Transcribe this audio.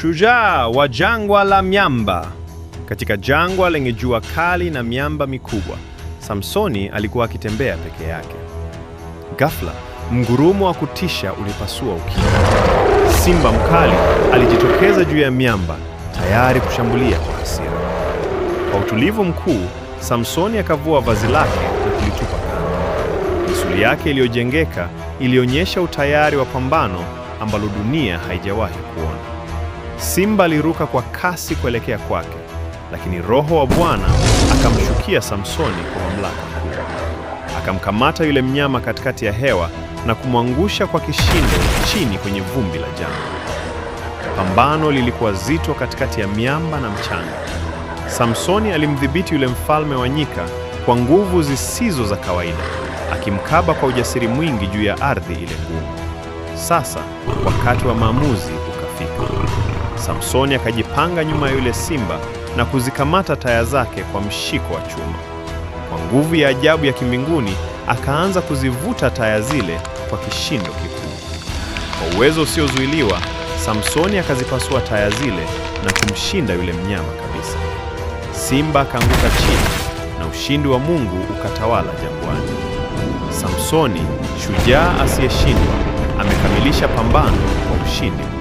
Shujaa wa jangwa la miamba. Katika jangwa lenye jua kali na miamba mikubwa, Samsoni alikuwa akitembea peke yake. Ghafla, mgurumo wa kutisha ulipasua ukimya. Simba mkali alijitokeza juu ya miamba, tayari kushambulia kwa hasira. Kwa utulivu mkuu, Samsoni akavua vazi lake na kulitupa kando. Misuli yake iliyojengeka ilionyesha utayari wa pambano ambalo dunia haijawahi kuona. Simba aliruka kwa kasi kuelekea kwake, lakini Roho wa Bwana akamshukia Samsoni kwa mamlaka kuu. Akamkamata yule mnyama katikati ya hewa na kumwangusha kwa kishindo chini kwenye vumbi la jangwa. Pambano lilikuwa zito katikati ya miamba na mchanga. Samsoni alimdhibiti yule mfalme wa nyika kwa nguvu zisizo za kawaida, akimkaba kwa ujasiri mwingi juu ya ardhi ile ngumu. Sasa wakati wa maamuzi ukafika. Samsoni akajipanga nyuma ya yule simba na kuzikamata taya zake kwa mshiko wa chuma. Kwa nguvu ya ajabu ya kimbinguni, akaanza kuzivuta taya zile kwa kishindo kikuu. Kwa uwezo usiozuiliwa, Samsoni akazipasua taya zile na kumshinda yule mnyama kabisa. Simba akaanguka chini na ushindi wa Mungu ukatawala jangwani. Samsoni, shujaa asiyeshindwa, amekamilisha pambano kwa ushindi.